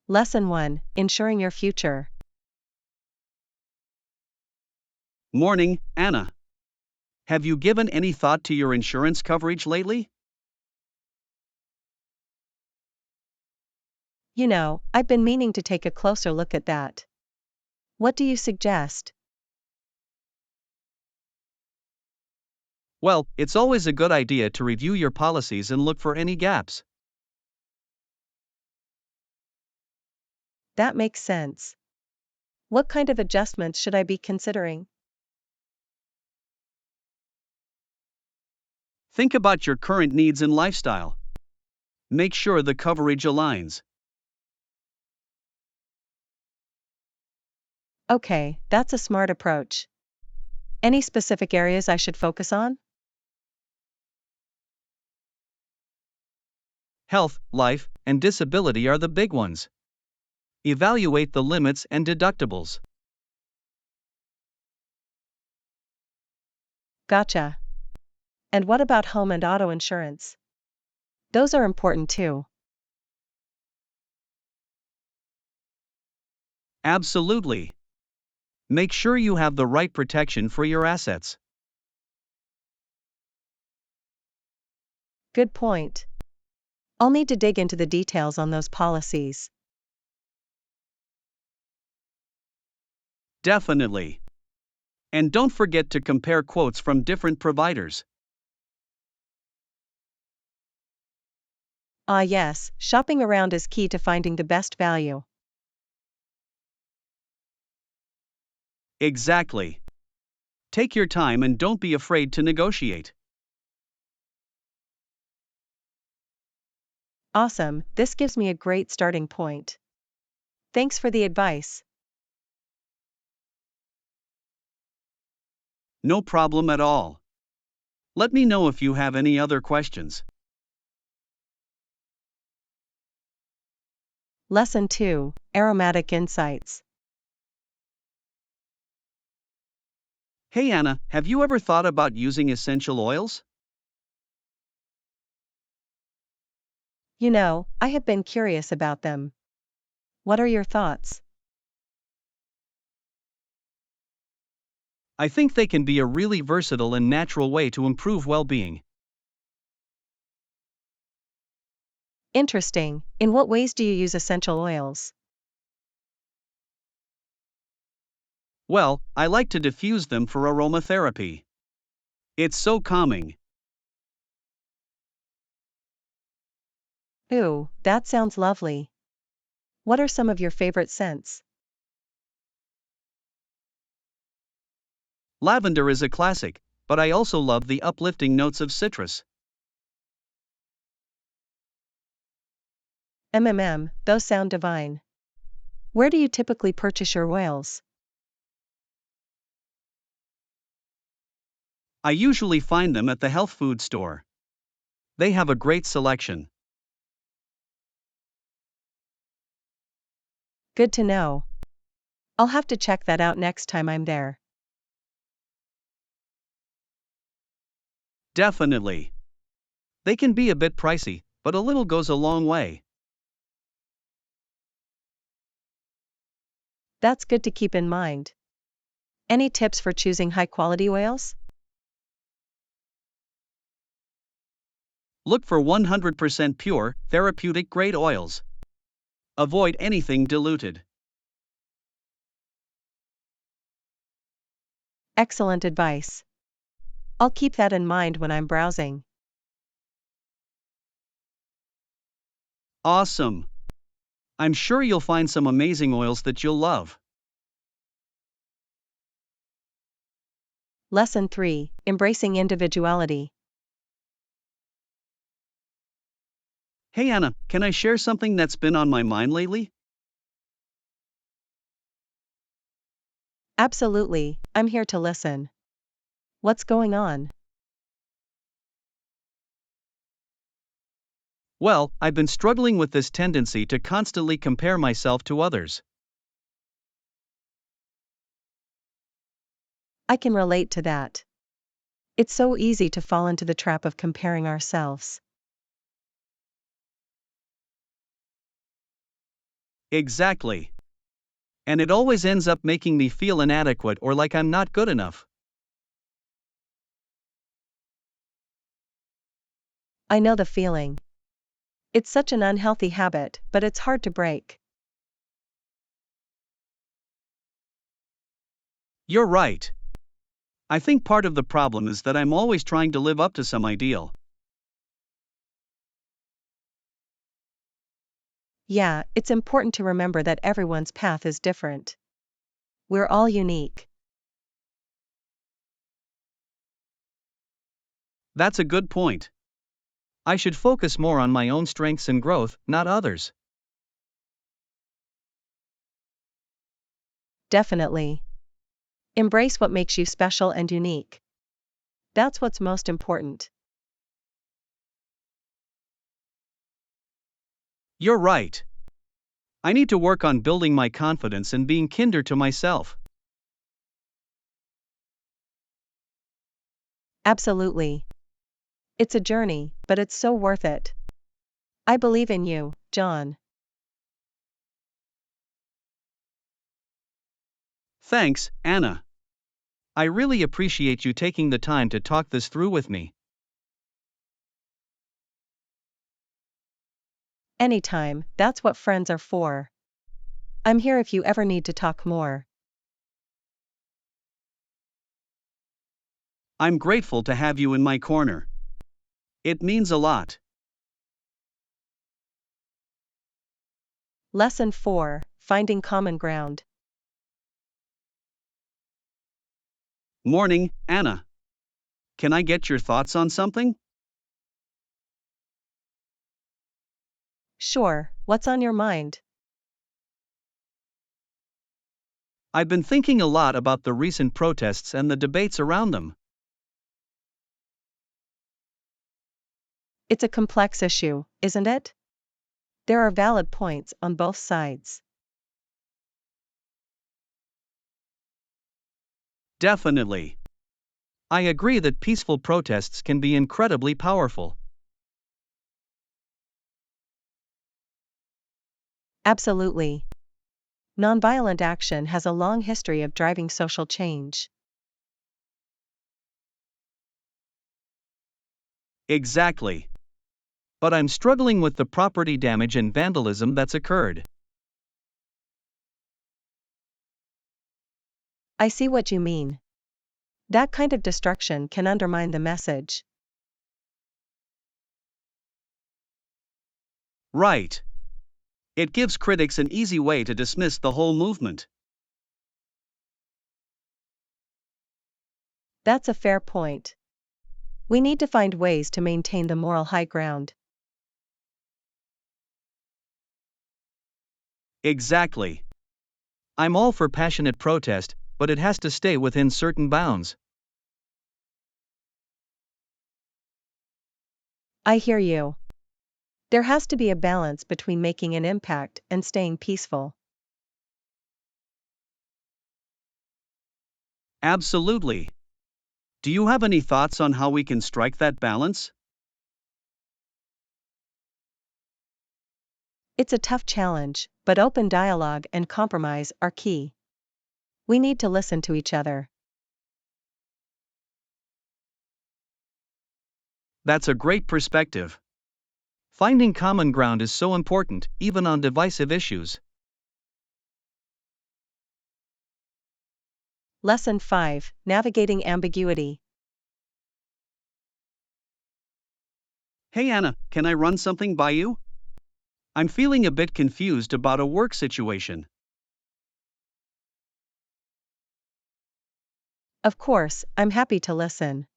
Lesson 1: Ensuring Your Future. Morning, Anna. Have you given any thought to your insurance coverage lately? I've been meaning to take a closer look at that. What do you suggest? Well, it's always a good idea to review your policies and look for any gaps. That makes sense. What kind of adjustments should I be considering? Think about your current needs and lifestyle. Make sure the coverage aligns. Okay, that's a smart approach. Any specific areas I should focus on? Health, life, and disability are the big ones. Evaluate the limits and deductibles. Gotcha. And what about home and auto insurance? Those are important too. Absolutely. Make sure you have the right protection for your assets. Good point. I'll need to dig into the details on those policies. Definitely. And don't forget to compare quotes from different providers. Ah, yes, shopping around is key to finding the best value. Exactly. Take your time and don't be afraid to negotiate. Awesome, this gives me a great starting point. Thanks for the advice. No problem at all. Let me know if you have any other questions. Lesson 2: Aromatic Insights. Hey Anna, have you ever thought about using essential oils? I have been curious about them. What are your thoughts? I think they can be a really versatile and natural way to improve well-being. Interesting. In what ways do you use essential oils? Well, I like to diffuse them for aromatherapy. It's so calming. Ooh, that sounds lovely. What are some of your favorite scents? Lavender is a classic, but I also love the uplifting notes of citrus. Those sound divine. Where do you typically purchase your oils? I usually find them at the health food store. They have a great selection. Good to know. I'll have to check that out next time I'm there. Definitely. They can be a bit pricey, but a little goes a long way. That's good to keep in mind. Any tips for choosing high-quality oils? Look for 100% pure, therapeutic grade oils. Avoid anything diluted. Excellent advice. I'll keep that in mind when I'm browsing. Awesome. I'm sure you'll find some amazing oils that you'll love. Lesson 3: Embracing Individuality. Hey Anna, can I share something that's been on my mind lately? Absolutely, I'm here to listen. What's going on? Well, I've been struggling with this tendency to constantly compare myself to others. I can relate to that. It's so easy to fall into the trap of comparing ourselves. Exactly. And it always ends up making me feel inadequate or like I'm not good enough. I know the feeling. It's such an unhealthy habit, but it's hard to break. You're right. I think part of the problem is that I'm always trying to live up to some ideal. Yeah, it's important to remember that everyone's path is different. We're all unique. That's a good point. I should focus more on my own strengths and growth, not others. Definitely. Embrace what makes you special and unique. That's what's most important. You're right. I need to work on building my confidence and being kinder to myself. Absolutely. It's a journey, but it's so worth it. I believe in you, John. Thanks, Anna. I really appreciate you taking the time to talk this through with me. Anytime, that's what friends are for. I'm here if you ever need to talk more. I'm grateful to have you in my corner. It means a lot. Lesson 4: Finding Common Ground. Morning, Anna. Can I get your thoughts on something? Sure, what's on your mind? I've been thinking a lot about the recent protests and the debates around them. It's a complex issue, isn't it? There are valid points on both sides. Definitely. I agree that peaceful protests can be incredibly powerful. Absolutely. Nonviolent action has a long history of driving social change. Exactly. But I'm struggling with the property damage and vandalism that's occurred. I see what you mean. That kind of destruction can undermine the message. Right. It gives critics an easy way to dismiss the whole movement. That's a fair point. We need to find ways to maintain the moral high ground. Exactly. I'm all for passionate protest, but it has to stay within certain bounds. I hear you. There has to be a balance between making an impact and staying peaceful. Absolutely. Do you have any thoughts on how we can strike that balance? It's a tough challenge, but open dialogue and compromise are key. We need to listen to each other. That's a great perspective. Finding common ground is so important, even on divisive issues. Lesson 5: Navigating Ambiguity. Hey Anna, can I run something by you? I'm feeling a bit confused about a work situation. Of course, I'm happy to listen.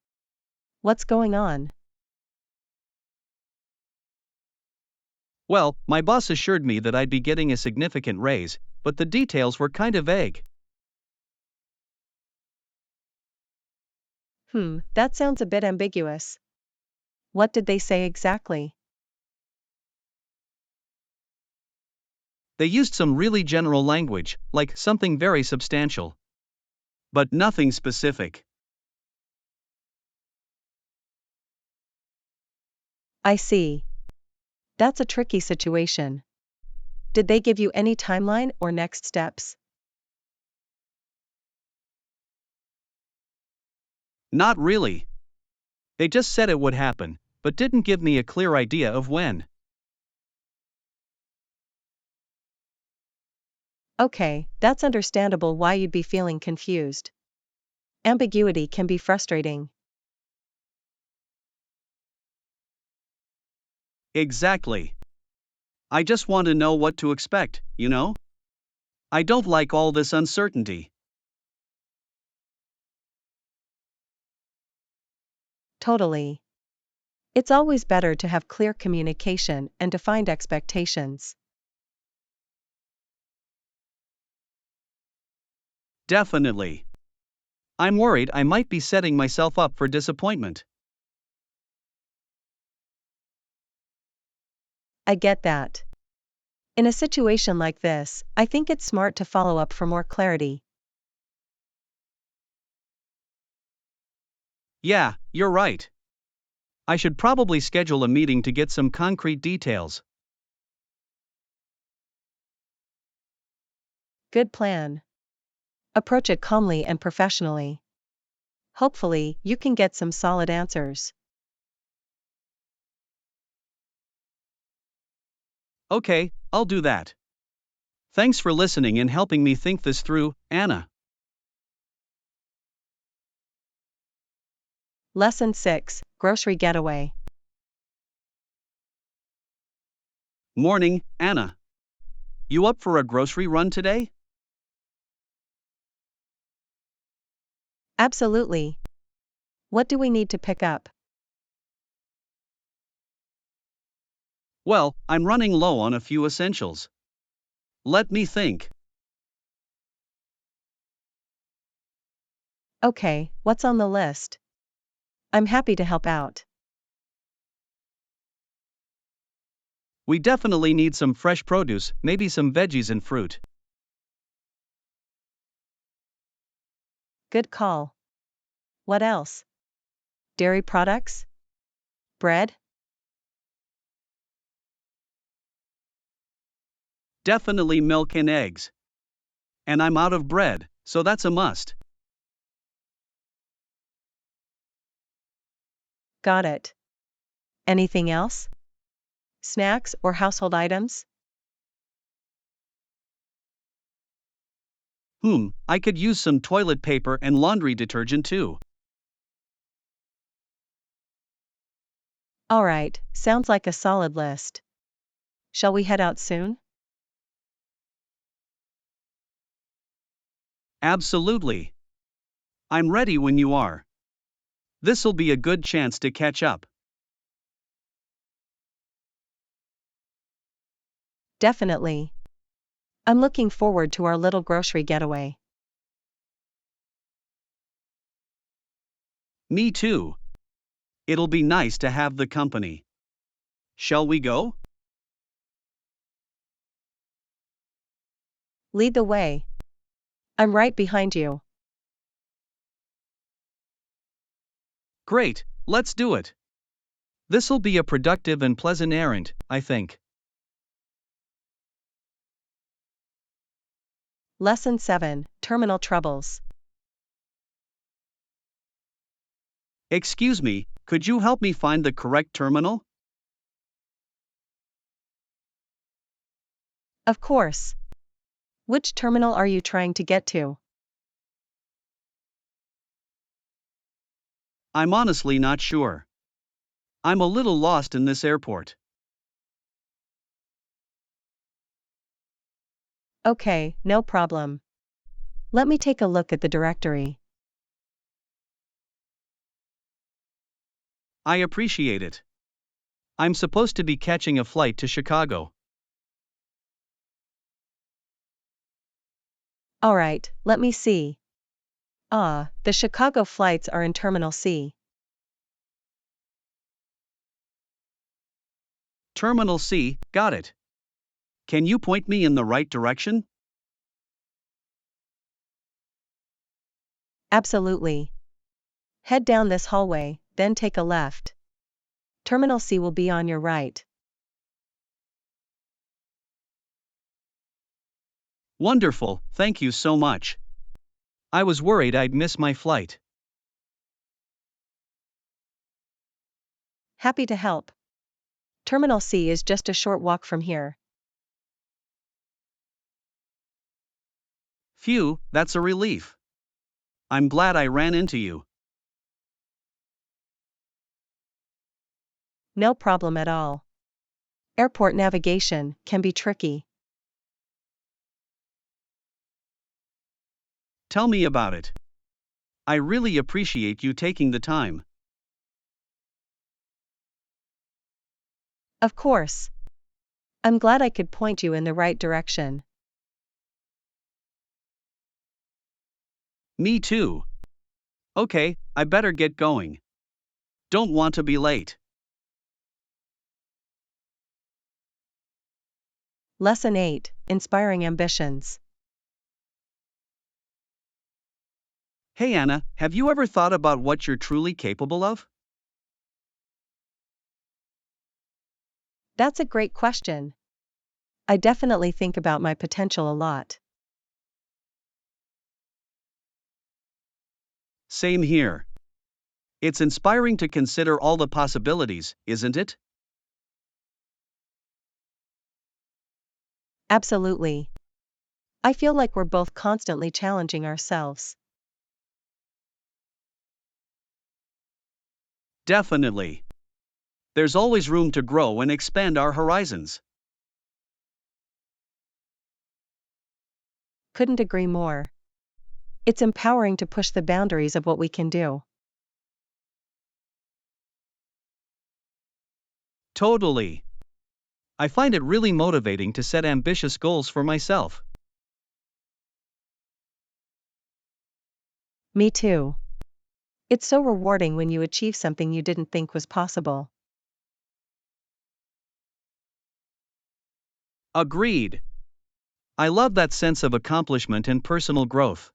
What's going on? Well, my boss assured me that I'd be getting a significant raise, but the details were kind of vague. That sounds a bit ambiguous. What did they say exactly? They used some really general language, like something very substantial. But nothing specific. I see. That's a tricky situation. Did they give you any timeline or next steps? Not really. They just said it would happen, but didn't give me a clear idea of when. Okay, that's understandable why you'd be feeling confused. Ambiguity can be frustrating. Exactly. I just want to know what to expect, you know? I don't like all this uncertainty. Totally. It's always better to have clear communication and defined expectations. Definitely. I'm worried I might be setting myself up for disappointment. I get that. In a situation like this, I think it's smart to follow up for more clarity. Yeah, you're right. I should probably schedule a meeting to get some concrete details. Good plan. Approach it calmly and professionally. Hopefully, you can get some solid answers. Okay, I'll do that. Thanks for listening and helping me think this through, Anna. Lesson 6, Grocery Getaway. Morning, Anna. You up for a grocery run today? Absolutely. What do we need to pick up? Well, I'm running low on a few essentials. Let me think. Okay, what's on the list? I'm happy to help out. We definitely need some fresh produce, maybe some veggies and fruit. Good call. What else? Dairy products? Bread? Definitely milk and eggs. And I'm out of bread, so that's a must. Got it. Anything else? Snacks or household items? I could use some toilet paper and laundry detergent too. Alright, sounds like a solid list. Shall we head out soon? Absolutely. I'm ready when you are. This'll be a good chance to catch up. Definitely. I'm looking forward to our little grocery getaway. Me too. It'll be nice to have the company. Shall we go? Lead the way. I'm right behind you. Great, let's do it. This'll be a productive and pleasant errand, I think. Lesson 7, Terminal Troubles. Excuse me, could you help me find the correct terminal? Of course. Which terminal are you trying to get to? I'm honestly not sure. I'm a little lost in this airport. Okay, no problem. Let me take a look at the directory. I appreciate it. I'm supposed to be catching a flight to Chicago. Alright, let me see. The Chicago flights are in Terminal C. Terminal C, got it. Can you point me in the right direction? Absolutely. Head down this hallway, then take a left. Terminal C will be on your right. Wonderful, thank you so much. I was worried I'd miss my flight. Happy to help. Terminal C is just a short walk from here. Phew, that's a relief. I'm glad I ran into you. No problem at all. Airport navigation can be tricky. Tell me about it. I really appreciate you taking the time. Of course. I'm glad I could point you in the right direction. Me too. Okay, I better get going. Don't want to be late. Lesson 8: Inspiring Ambitions. Hey Anna, have you ever thought about what you're truly capable of? That's a great question. I definitely think about my potential a lot. Same here. It's inspiring to consider all the possibilities, isn't it? Absolutely. I feel like we're both constantly challenging ourselves. Definitely. There's always room to grow and expand our horizons. Couldn't agree more. It's empowering to push the boundaries of what we can do. Totally. I find it really motivating to set ambitious goals for myself. Me too. It's so rewarding when you achieve something you didn't think was possible. Agreed. I love that sense of accomplishment and personal growth.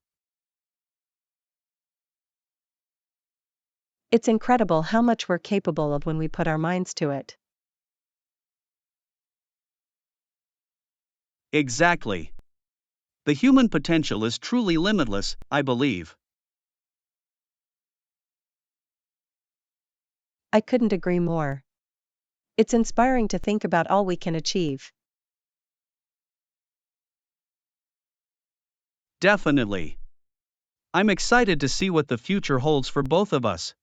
It's incredible how much we're capable of when we put our minds to it. Exactly. The human potential is truly limitless, I believe. I couldn't agree more. It's inspiring to think about all we can achieve. Definitely. I'm excited to see what the future holds for both of us.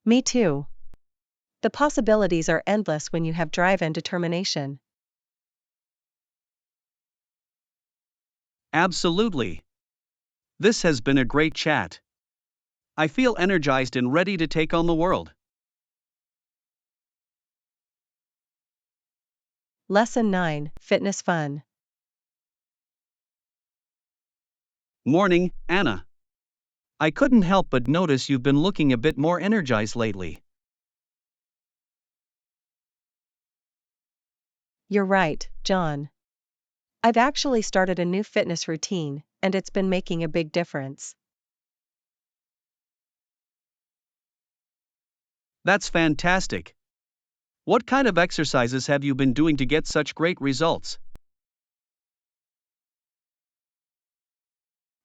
Me too. The possibilities are endless when you have drive and determination. Absolutely. This has been a great chat. I feel energized and ready to take on the world. Lesson 9: Fitness Fun. Morning, Anna. I couldn't help but notice you've been looking a bit more energized lately. You're right, John. I've actually started a new fitness routine, and it's been making a big difference. That's fantastic. What kind of exercises have you been doing to get such great results?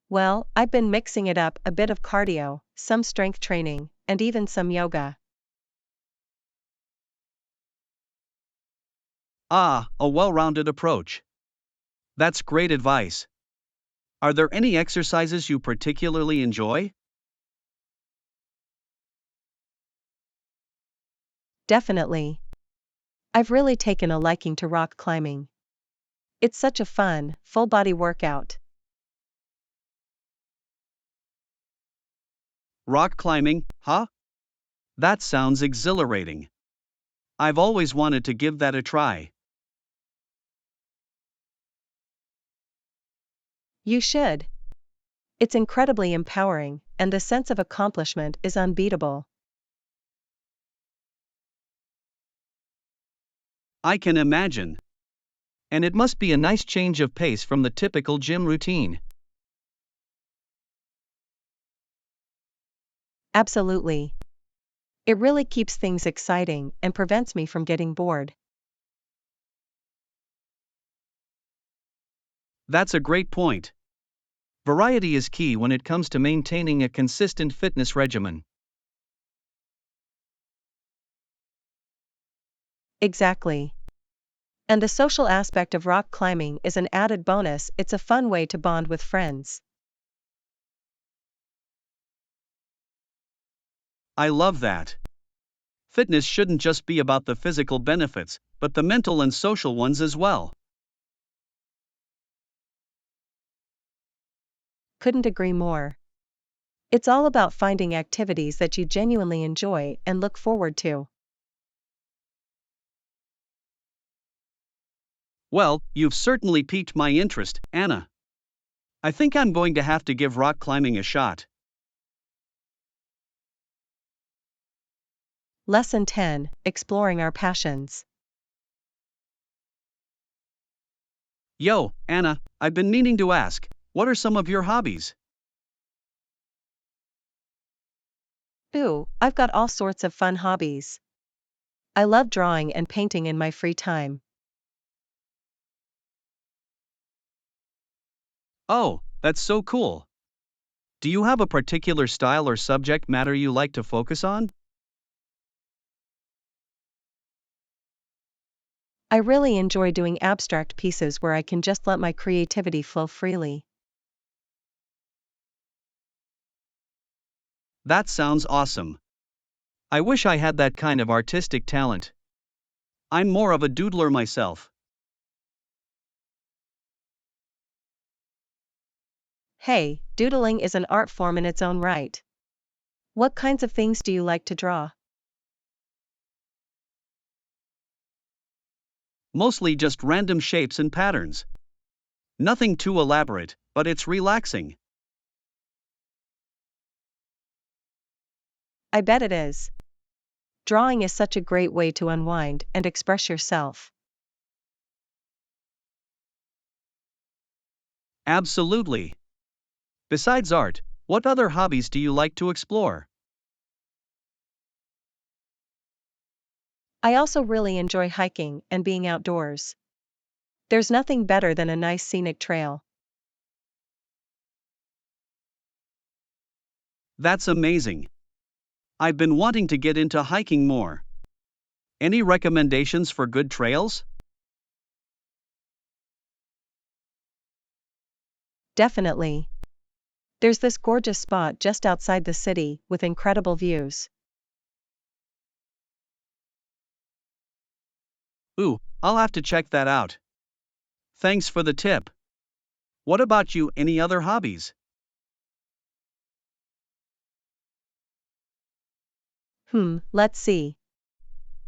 Well, I've been mixing it up: a bit of cardio, some strength training, and even some yoga. Ah, a well rounded approach. That's great advice. Are there any exercises you particularly enjoy? Definitely. I've really taken a liking to rock climbing. It's such a fun, full body workout. Rock climbing, huh? That sounds exhilarating. I've always wanted to give that a try. You should. It's incredibly empowering, and the sense of accomplishment is unbeatable. I can imagine. And it must be a nice change of pace from the typical gym routine. Absolutely. It really keeps things exciting and prevents me from getting bored. That's a great point. Variety is key when it comes to maintaining a consistent fitness regimen. Exactly. And the social aspect of rock climbing is an added bonus. It's a fun way to bond with friends. I love that. Fitness shouldn't just be about the physical benefits, but the mental and social ones as well. Couldn't agree more. It's all about finding activities that you genuinely enjoy and look forward to. Well, you've certainly piqued my interest, Anna. I think I'm going to have to give rock climbing a shot. Lesson 10: Exploring our passions. Yo, Anna, I've been meaning to ask, what are some of your hobbies? Ooh, I've got all sorts of fun hobbies. I love drawing and painting in my free time. Oh, that's so cool. Do you have a particular style or subject matter you like to focus on? I really enjoy doing abstract pieces where I can just let my creativity flow freely. That sounds awesome. I wish I had that kind of artistic talent. I'm more of a doodler myself. Hey, doodling is an art form in its own right. What kinds of things do you like to draw? Mostly just random shapes and patterns. Nothing too elaborate, but it's relaxing. I bet it is. Drawing is such a great way to unwind and express yourself. Absolutely. Besides art, what other hobbies do you like to explore? I also really enjoy hiking and being outdoors. There's nothing better than a nice scenic trail. That's amazing. I've been wanting to get into hiking more. Any recommendations for good trails? Definitely. There's this gorgeous spot just outside the city with incredible views. Ooh, I'll have to check that out. Thanks for the tip. What about you, any other hobbies? Let's see.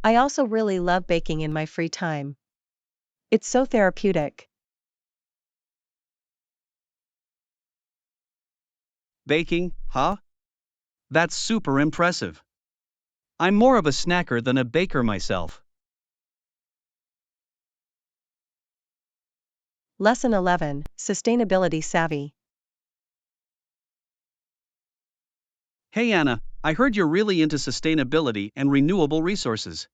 I also really love baking in my free time. It's so therapeutic. Baking, huh? That's super impressive. I'm more of a snacker than a baker myself. Lesson 11: Sustainability Savvy. Hey Anna, I heard you're really into sustainability and renewable resources.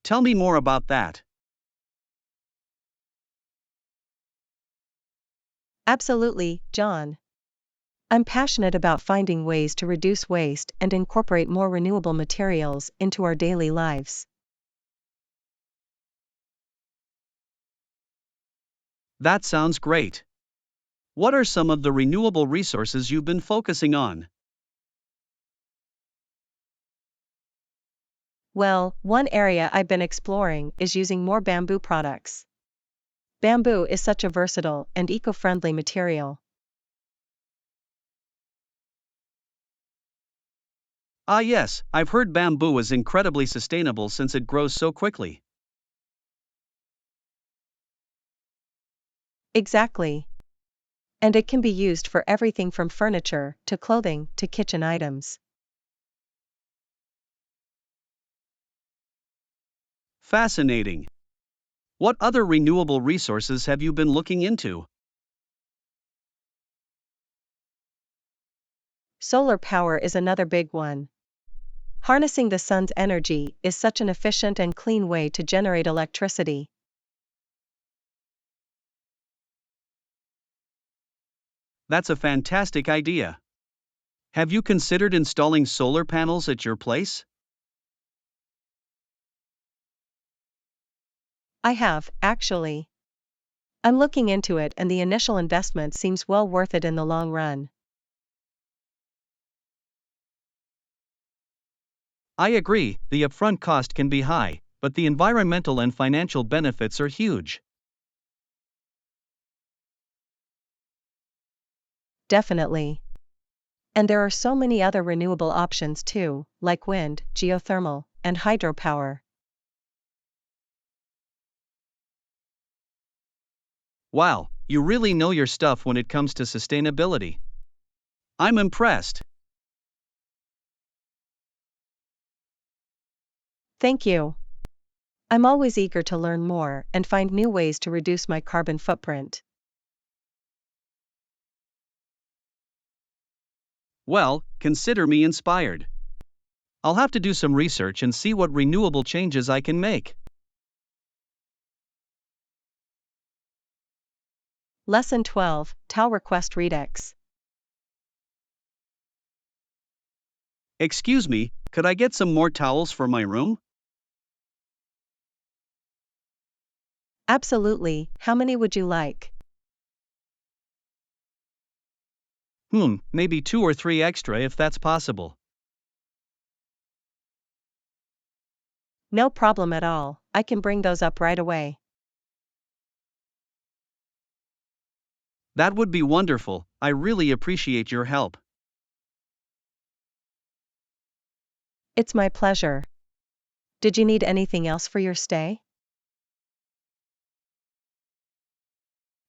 Tell me more about that. Absolutely, John. I'm passionate about finding ways to reduce waste and incorporate more renewable materials into our daily lives. That sounds great. What are some of the renewable resources you've been focusing on? Well, one area I've been exploring is using more bamboo products. Bamboo is such a versatile and eco-friendly material. Ah, yes, I've heard bamboo is incredibly sustainable since it grows so quickly. Exactly. And it can be used for everything from furniture to clothing to kitchen items. Fascinating. What other renewable resources have you been looking into? Solar power is another big one. Harnessing the sun's energy is such an efficient and clean way to generate electricity. That's a fantastic idea. Have you considered installing solar panels at your place? I have, actually. I'm looking into it and the initial investment seems well worth it in the long run. I agree, the upfront cost can be high, but the environmental and financial benefits are huge. Definitely. And there are so many other renewable options too, like wind, geothermal, and hydropower. Wow, you really know your stuff when it comes to sustainability. I'm impressed. Thank you. I'm always eager to learn more and find new ways to reduce my carbon footprint. Well, consider me inspired. I'll have to do some research and see what renewable changes I can make. Lesson 12, Towel Request Redux. Excuse me, could I get some more towels for my room? Absolutely, how many would you like? Maybe 2 or 3 extra if that's possible. No problem at all, I can bring those up right away. That would be wonderful, I really appreciate your help. It's my pleasure. Did you need anything else for your stay?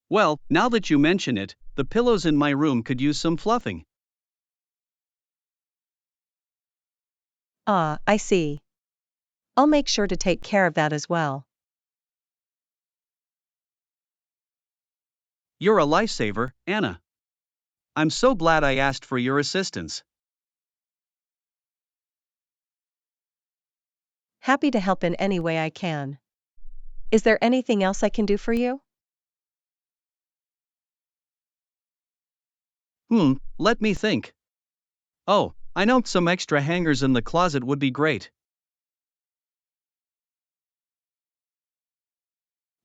Well, now that you mention it, the pillows in my room could use some fluffing. Ah, I see. I'll make sure to take care of that as well. You're a lifesaver, Anna. I'm so glad I asked for your assistance. Happy to help in any way I can. Is there anything else I can do for you? Let me think. Oh, I know some extra hangers in the closet would be great.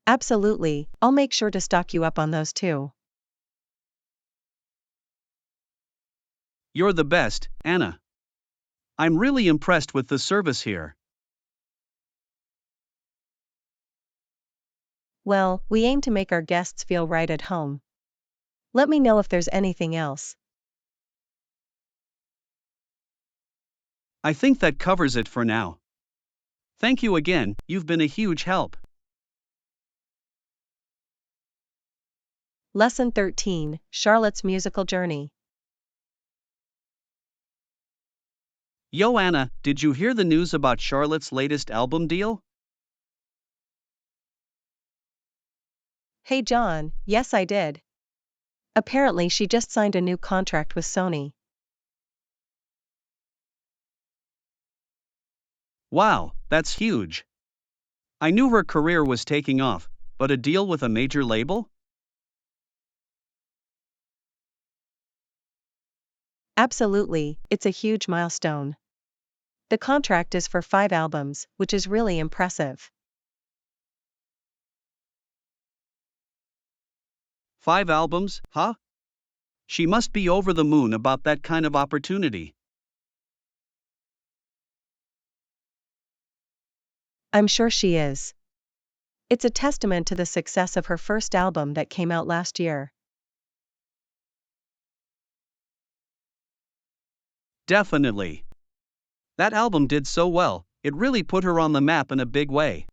Absolutely, I'll make sure to stock you up on those too. You're the best, Anna. I'm really impressed with the service here. Well, we aim to make our guests feel right at home. Let me know if there's anything else. I think that covers it for now. Thank you again, you've been a huge help. Lesson 13, Charlotte's Musical Journey. Yo Anna, did you hear the news about Charlotte's latest album deal? Hey John, yes I did. Apparently she just signed a new contract with Sony. Wow, that's huge. I knew her career was taking off, but a deal with a major label? Absolutely, it's a huge milestone. The contract is for 5 albums, which is really impressive. 5 albums, huh? She must be over the moon about that kind of opportunity. I'm sure she is. It's a testament to the success of her first album that came out last year. Definitely. That album did so well, it really put her on the map in a big way.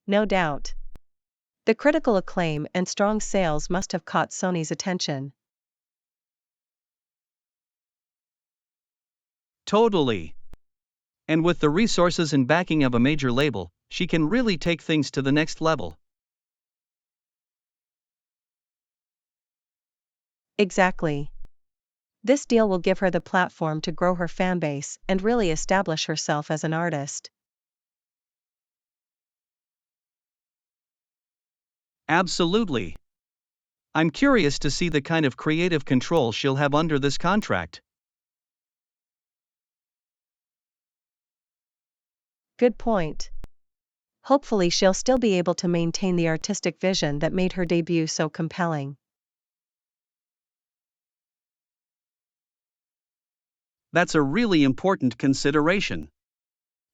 No doubt. The critical acclaim and strong sales must have caught Sony's attention. Totally. And with the resources and backing of a major label, she can really take things to the next level. Exactly. This deal will give her the platform to grow her fanbase and really establish herself as an artist. Absolutely. I'm curious to see the kind of creative control she'll have under this contract. Good point. Hopefully, she'll still be able to maintain the artistic vision that made her debut so compelling. That's a really important consideration.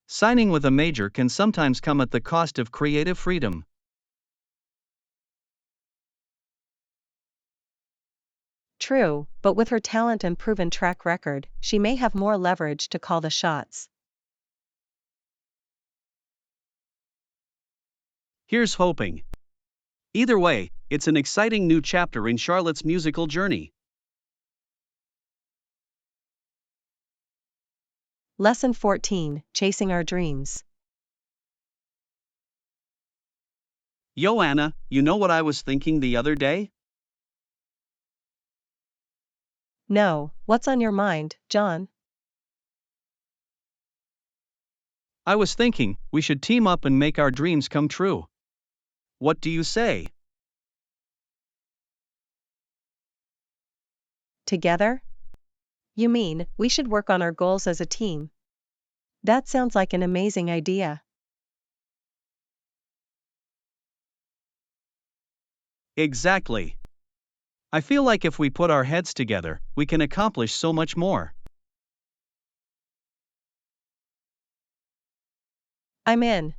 Signing with a major can sometimes come at the cost of creative freedom. True, but with her talent and proven track record, she may have more leverage to call the shots. Here's hoping. Either way, it's an exciting new chapter in Charlotte's musical journey. Lesson 14, Chasing Our Dreams. Yo, Anna, you know what I was thinking the other day? No, what's on your mind, John? I was thinking, we should team up and make our dreams come true. What do you say? Together? You mean, we should work on our goals as a team? That sounds like an amazing idea. Exactly. I feel like if we put our heads together, we can accomplish so much more. I'm in.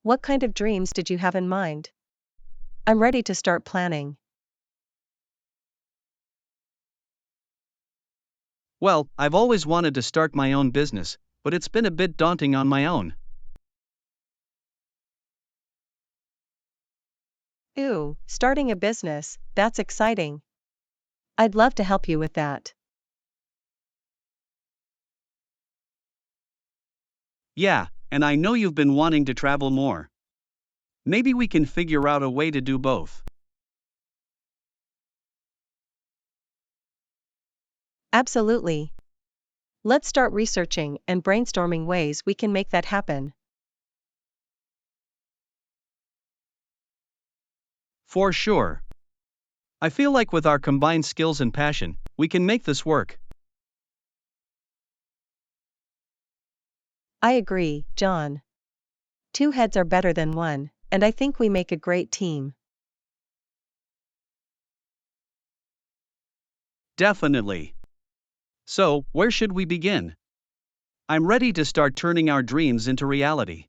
What kind of dreams did you have in mind? I'm ready to start planning. Well, I've always wanted to start my own business, but it's been a bit daunting on my own. Ooh, starting a business, that's exciting. I'd love to help you with that. Yeah, and I know you've been wanting to travel more. Maybe we can figure out a way to do both. Absolutely. Let's start researching and brainstorming ways we can make that happen. For sure. I feel like with our combined skills and passion, we can make this work. I agree, John. Two heads are better than one, and I think we make a great team. Definitely. So, where should we begin? I'm ready to start turning our dreams into reality.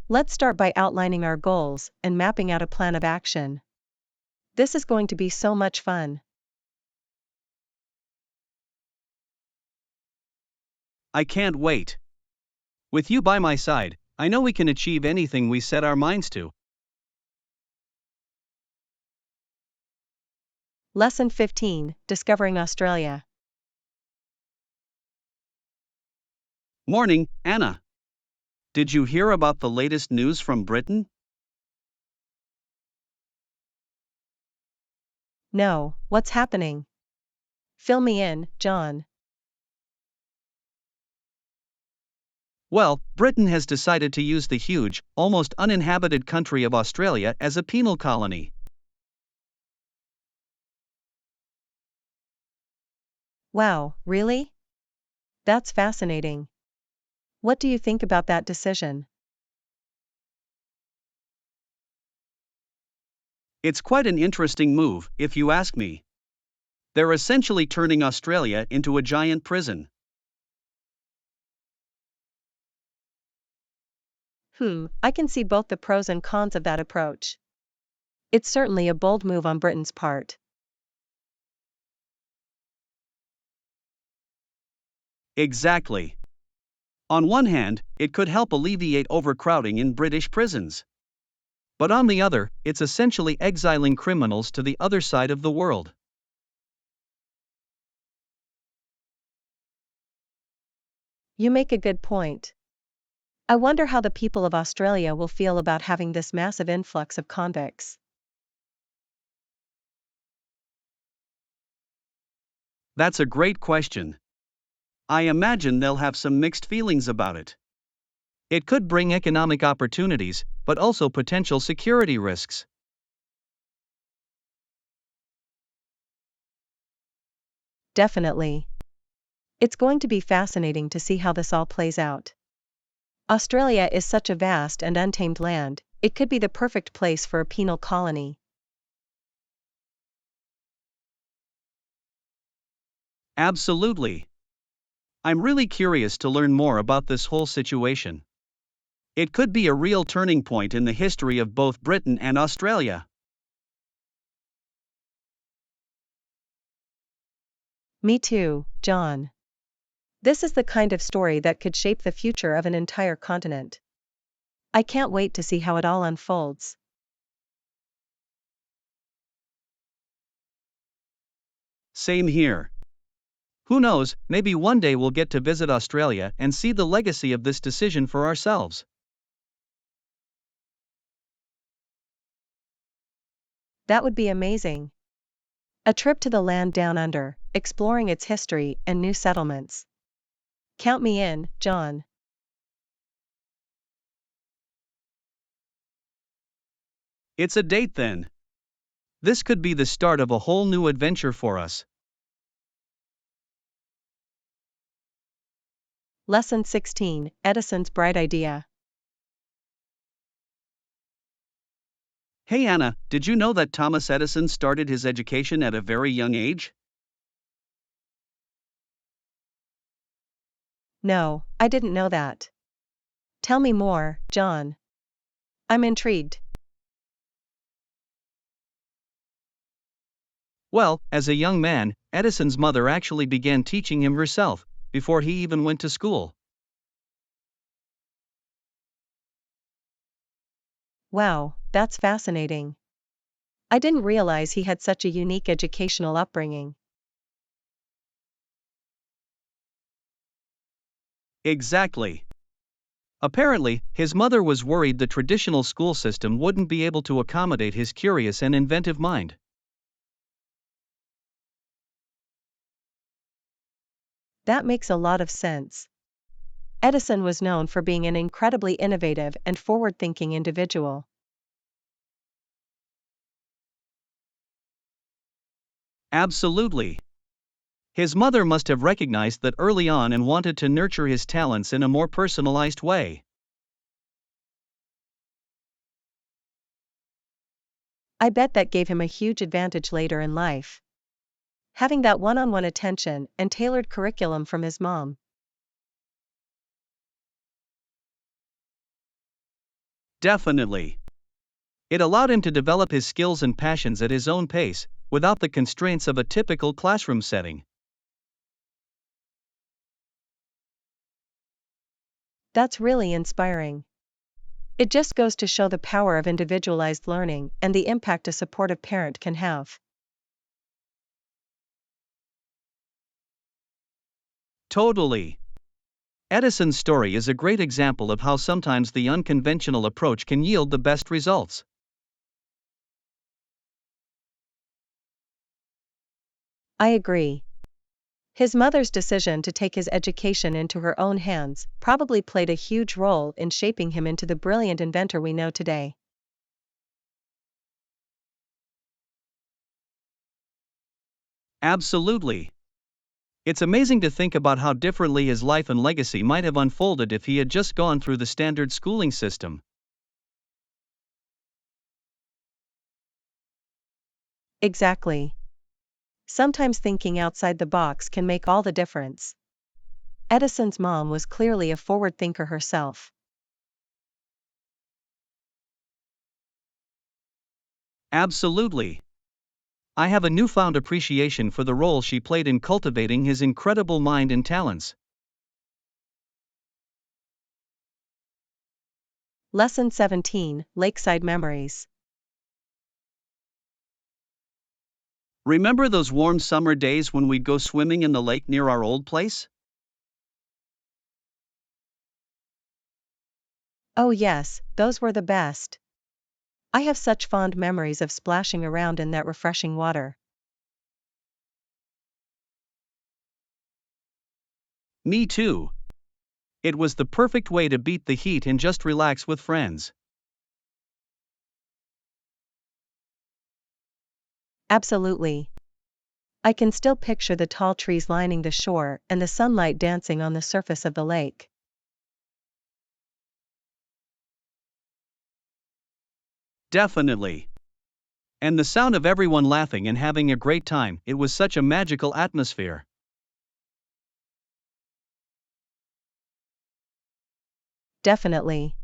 Let's start by outlining our goals and mapping out a plan of action. This is going to be so much fun. I can't wait. With you by my side, I know we can achieve anything we set our minds to. Lesson 15, Discovering Australia. Morning, Anna. Did you hear about the latest news from Britain? No, what's happening? Fill me in, John. Well, Britain has decided to use the huge, almost uninhabited country of Australia as a penal colony. Wow, really? That's fascinating. What do you think about that decision? It's quite an interesting move, if you ask me. They're essentially turning Australia into a giant prison. I can see both the pros and cons of that approach. It's certainly a bold move on Britain's part. Exactly. On one hand, it could help alleviate overcrowding in British prisons. But on the other, it's essentially exiling criminals to the other side of the world. You make a good point. I wonder how the people of Australia will feel about having this massive influx of convicts. That's a great question. I imagine they'll have some mixed feelings about it. It could bring economic opportunities, but also potential security risks. Definitely. It's going to be fascinating to see how this all plays out. Australia is such a vast and untamed land, it could be the perfect place for a penal colony. Absolutely. I'm really curious to learn more about this whole situation. It could be a real turning point in the history of both Britain and Australia. Me too, John. This is the kind of story that could shape the future of an entire continent. I can't wait to see how it all unfolds. Same here. Who knows, maybe one day we'll get to visit Australia and see the legacy of this decision for ourselves. That would be amazing. A trip to the land down under, exploring its history and new settlements. Count me in, John. It's a date then. This could be the start of a whole new adventure for us. Lesson 16, Edison's bright idea. Hey Anna, did you know that Thomas Edison started his education at a very young age? No, I didn't know that. Tell me more, John. I'm intrigued. Well, as a young man, Edison's mother actually began teaching him herself, before he even went to school. Wow, that's fascinating. I didn't realize he had such a unique educational upbringing. Exactly. Apparently, his mother was worried the traditional school system wouldn't be able to accommodate his curious and inventive mind. That makes a lot of sense. Edison was known for being an incredibly innovative and forward-thinking individual. Absolutely. His mother must have recognized that early on and wanted to nurture his talents in a more personalized way. I bet that gave him a huge advantage later in life. Having that one-on-one attention and tailored curriculum from his mom. Definitely. It allowed him to develop his skills and passions at his own pace, without the constraints of a typical classroom setting. That's really inspiring. It just goes to show the power of individualized learning and the impact a supportive parent can have. Totally. Edison's story is a great example of how sometimes the unconventional approach can yield the best results. I agree. His mother's decision to take his education into her own hands probably played a huge role in shaping him into the brilliant inventor we know today. Absolutely. It's amazing to think about how differently his life and legacy might have unfolded if he had just gone through the standard schooling system. Exactly. Sometimes thinking outside the box can make all the difference. Edison's mom was clearly a forward thinker herself. Absolutely. I have a newfound appreciation for the role she played in cultivating his incredible mind and talents. Lesson 17, Lakeside Memories. Remember those warm summer days when we'd go swimming in the lake near our old place? Oh yes, those were the best. I have such fond memories of splashing around in that refreshing water. Me too. It was the perfect way to beat the heat and just relax with friends. Absolutely. I can still picture the tall trees lining the shore and the sunlight dancing on the surface of the lake. Definitely. And the sound of everyone laughing and having a great time, it was such a magical atmosphere. Definitely.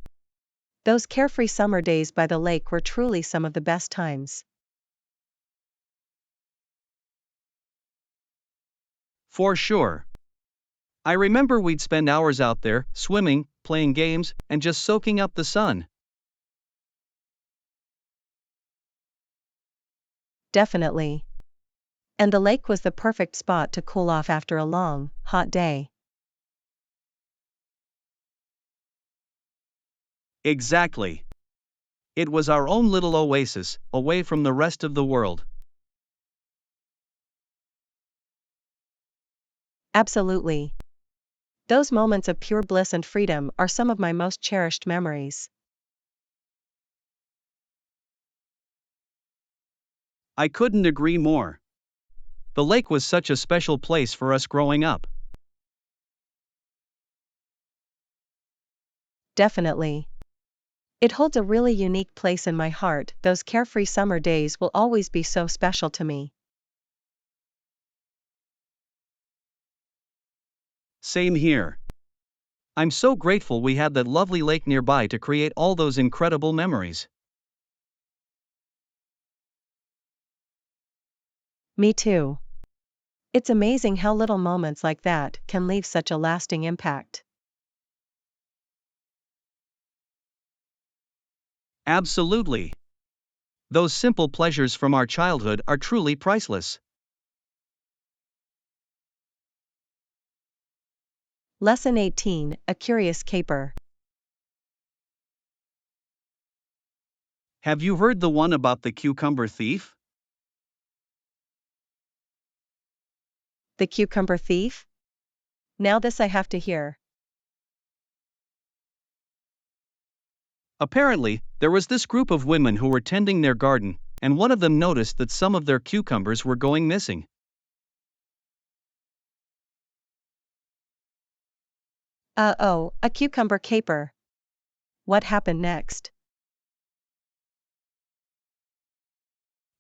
Those carefree summer days by the lake were truly some of the best times. For sure. I remember we'd spend hours out there, swimming, playing games, and just soaking up the sun. Definitely. And the lake was the perfect spot to cool off after a long, hot day. Exactly. It was our own little oasis, away from the rest of the world. Absolutely. Those moments of pure bliss and freedom are some of my most cherished memories. I couldn't agree more. The lake was such a special place for us growing up. Definitely. It holds a really unique place in my heart. Those carefree summer days will always be so special to me. Same here. I'm so grateful we had that lovely lake nearby to create all those incredible memories. Me too. It's amazing how little moments like that can leave such a lasting impact. Absolutely. Those simple pleasures from our childhood are truly priceless. Lesson 18, A Curious Caper. Have you heard the one about the cucumber thief? The cucumber thief? Now this I have to hear. Apparently, there was this group of women who were tending their garden, and one of them noticed that some of their cucumbers were going missing. Oh, a cucumber caper. What happened next?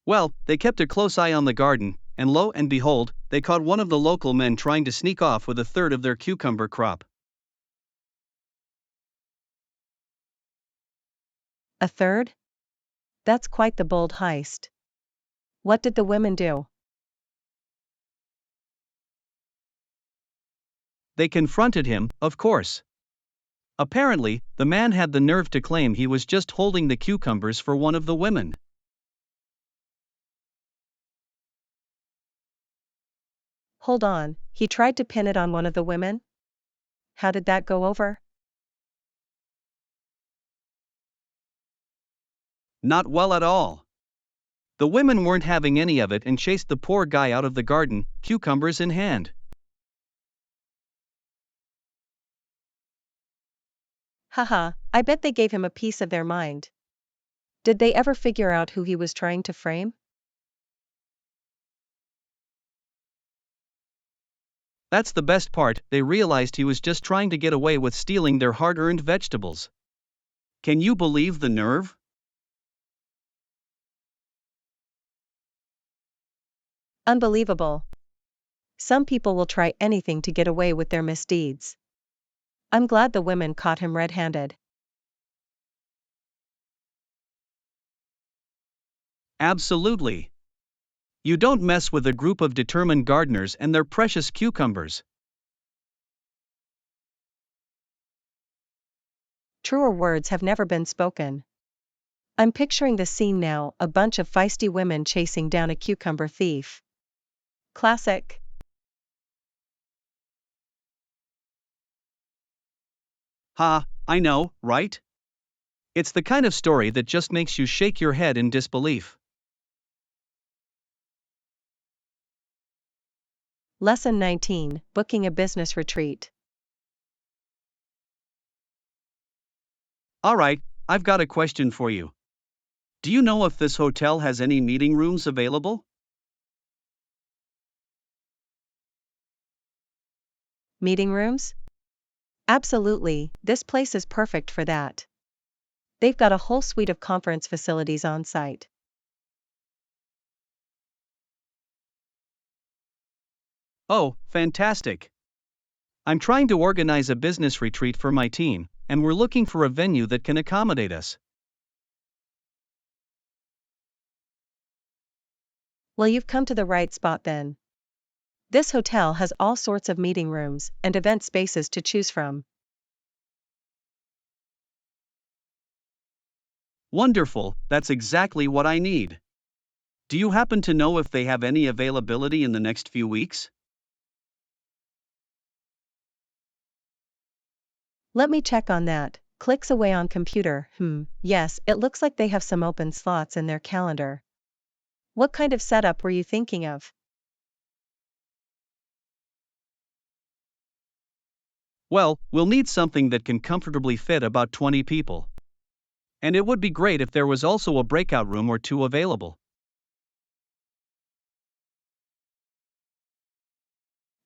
Well, they kept a close eye on the garden, and lo and behold, they caught one of the local men trying to sneak off with a third of their cucumber crop. A third? That's quite the bold heist. What did the women do? They confronted him, of course. Apparently, the man had the nerve to claim he was just holding the cucumbers for one of the women. Hold on, he tried to pin it on one of the women? How did that go over? Not well at all. The women weren't having any of it and chased the poor guy out of the garden, cucumbers in hand. Haha, I bet they gave him a piece of their mind. Did they ever figure out who he was trying to frame? That's the best part, they realized he was just trying to get away with stealing their hard-earned vegetables. Can you believe the nerve? Unbelievable. Some people will try anything to get away with their misdeeds. I'm glad the women caught him red-handed. Absolutely. You don't mess with a group of determined gardeners and their precious cucumbers. Truer words have never been spoken. I'm picturing the scene now, a bunch of feisty women chasing down a cucumber thief. Classic. Ha, I know, right? It's the kind of story that just makes you shake your head in disbelief. Lesson 19, Booking a Business Retreat. Alright, I've got a question for you. Do you know if this hotel has any meeting rooms available? Meeting rooms? Absolutely, this place is perfect for that. They've got a whole suite of conference facilities on site. Oh, fantastic. I'm trying to organize a business retreat for my team, and we're looking for a venue that can accommodate us. Well, you've come to the right spot then. This hotel has all sorts of meeting rooms and event spaces to choose from. Wonderful, that's exactly what I need. Do you happen to know if they have any availability in the next few weeks? Let me check on that. Clicks away on computer. Yes, it looks like they have some open slots in their calendar. What kind of setup were you thinking of? Well, we'll need something that can comfortably fit about 20 people. And it would be great if there was also a breakout room or two available.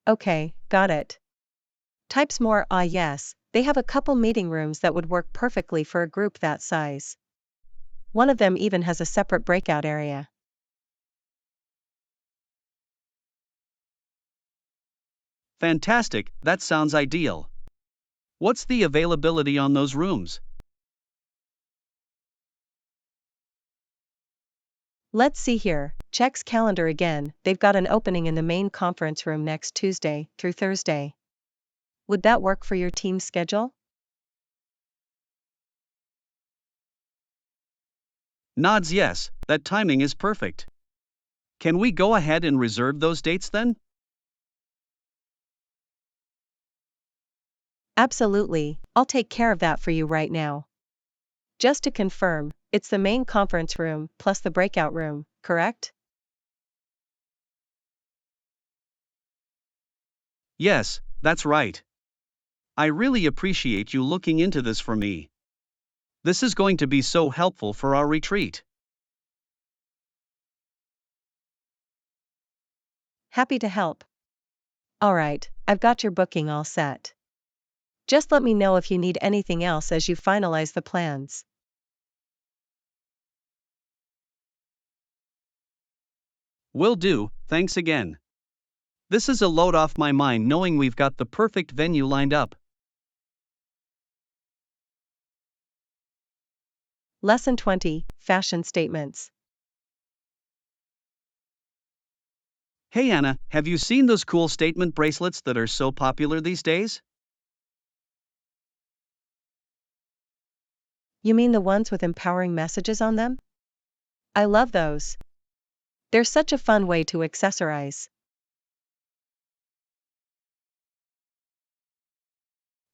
Okay, got it. Types more. Yes, they have a couple meeting rooms that would work perfectly for a group that size. One of them even has a separate breakout area. Fantastic, that sounds ideal. What's the availability on those rooms? Let's see here. Checks calendar again. They've got an opening in the main conference room next Tuesday through Thursday. Would that work for your team's schedule? Nods yes, that timing is perfect. Can we go ahead and reserve those dates then? Absolutely, I'll take care of that for you right now. Just to confirm, it's the main conference room plus the breakout room, correct? Yes, that's right. I really appreciate you looking into this for me. This is going to be so helpful for our retreat. Happy to help. Alright, I've got your booking all set. Just let me know if you need anything else as you finalize the plans. Will do, thanks again. This is a load off my mind knowing we've got the perfect venue lined up. Lesson 20, Fashion Statements. Hey Anna, have you seen those cool statement bracelets that are so popular these days? You mean the ones with empowering messages on them? I love those. They're such a fun way to accessorize.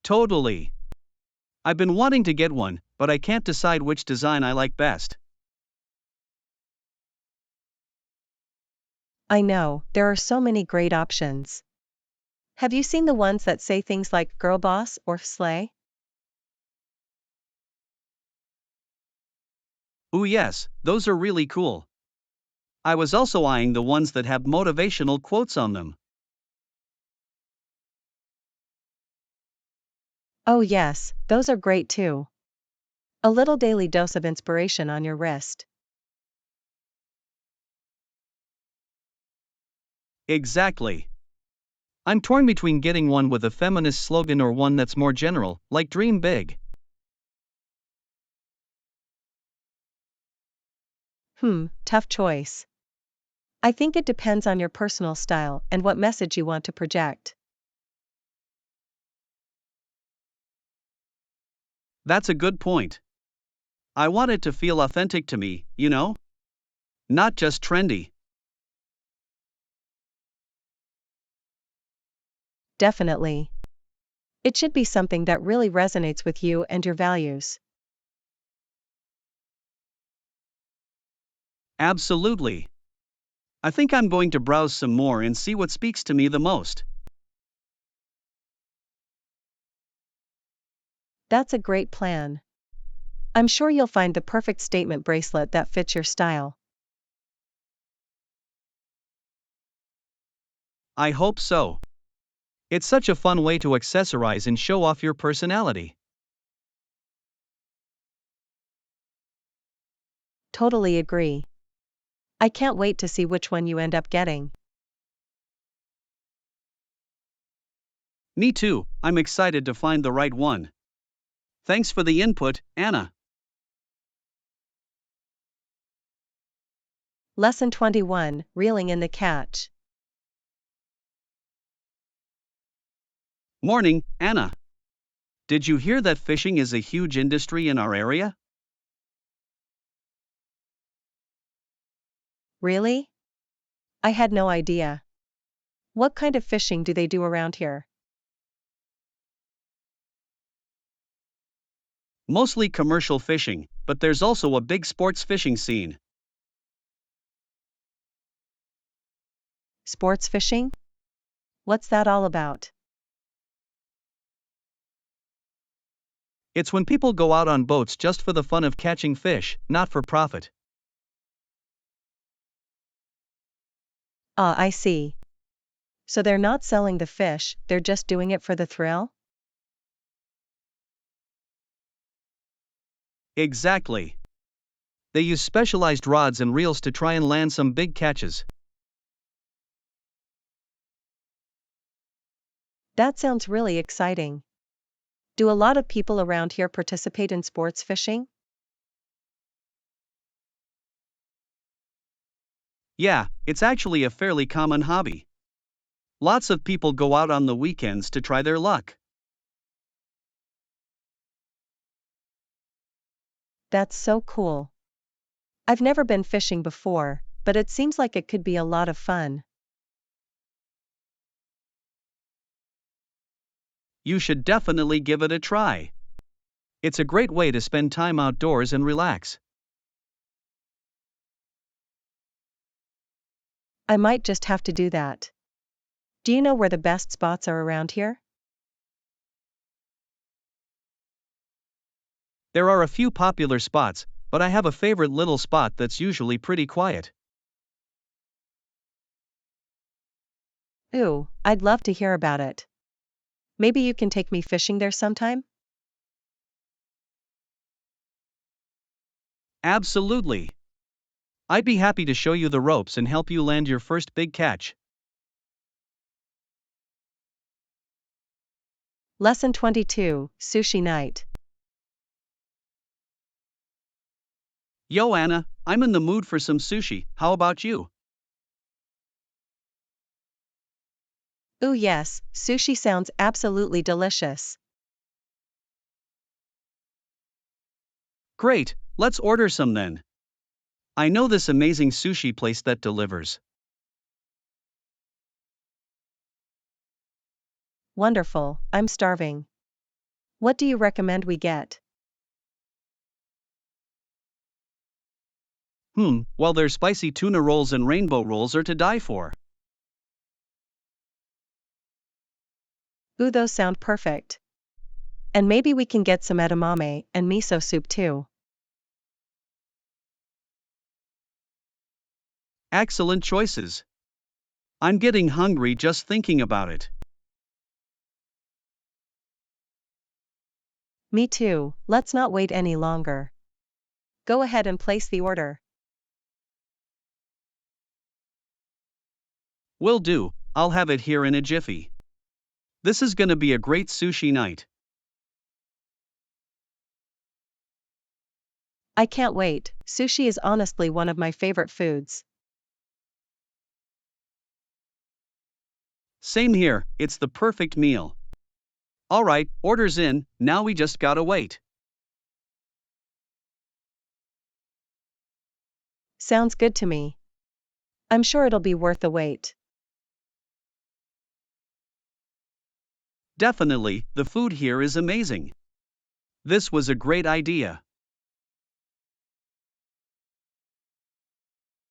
Totally. I've been wanting to get one, but I can't decide which design I like best. I know, there are so many great options. Have you seen the ones that say things like girl boss or slay? Ooh, yes, those are really cool. I was also eyeing the ones that have motivational quotes on them. Oh, yes, those are great too. A little daily dose of inspiration on your wrist. Exactly. I'm torn between getting one with a feminist slogan or one that's more general, like Dream Big. Tough choice. I think it depends on your personal style and what message you want to project. That's a good point. I want it to feel authentic to me, you know? Not just trendy. Definitely. It should be something that really resonates with you and your values. Absolutely. I think I'm going to browse some more and see what speaks to me the most. That's a great plan. I'm sure you'll find the perfect statement bracelet that fits your style. I hope so. It's such a fun way to accessorize and show off your personality. Totally agree. I can't wait to see which one you end up getting. Me too, I'm excited to find the right one. Thanks for the input, Anna. Lesson 21, Reeling in the Catch. Morning, Anna. Did you hear that fishing is a huge industry in our area? Really? I had no idea. What kind of fishing do they do around here? Mostly commercial fishing, but there's also a big sports fishing scene. Sports fishing? What's that all about? It's when people go out on boats just for the fun of catching fish, not for profit. Ah, I see. So they're not selling the fish, they're just doing it for the thrill? Exactly. They use specialized rods and reels to try and land some big catches. That sounds really exciting. Do a lot of people around here participate in sports fishing? Yeah, it's actually a fairly common hobby. Lots of people go out on the weekends to try their luck. That's so cool. I've never been fishing before, but it seems like it could be a lot of fun. You should definitely give it a try. It's a great way to spend time outdoors and relax. I might just have to do that. Do you know where the best spots are around here? There are a few popular spots, but I have a favorite little spot that's usually pretty quiet. Ooh, I'd love to hear about it. Maybe you can take me fishing there sometime? Absolutely. I'd be happy to show you the ropes and help you land your first big catch. Lesson 22, Sushi Night. Yo, Anna, I'm in the mood for some sushi, how about you? Ooh yes, sushi sounds absolutely delicious. Great, let's order some then. I know this amazing sushi place that delivers. Wonderful, I'm starving. What do you recommend we get? Well, their spicy tuna rolls and rainbow rolls are to die for. Ooh, those sound perfect. And maybe we can get some edamame and miso soup too. Excellent choices. I'm getting hungry just thinking about it. Me too, let's not wait any longer. Go ahead and place the order. Will do, I'll have it here in a jiffy. This is gonna be a great sushi night. I can't wait, sushi is honestly one of my favorite foods. Same here, it's the perfect meal. Alright, order's in, now we just gotta wait. Sounds good to me. I'm sure it'll be worth the wait. Definitely, the food here is amazing. This was a great idea.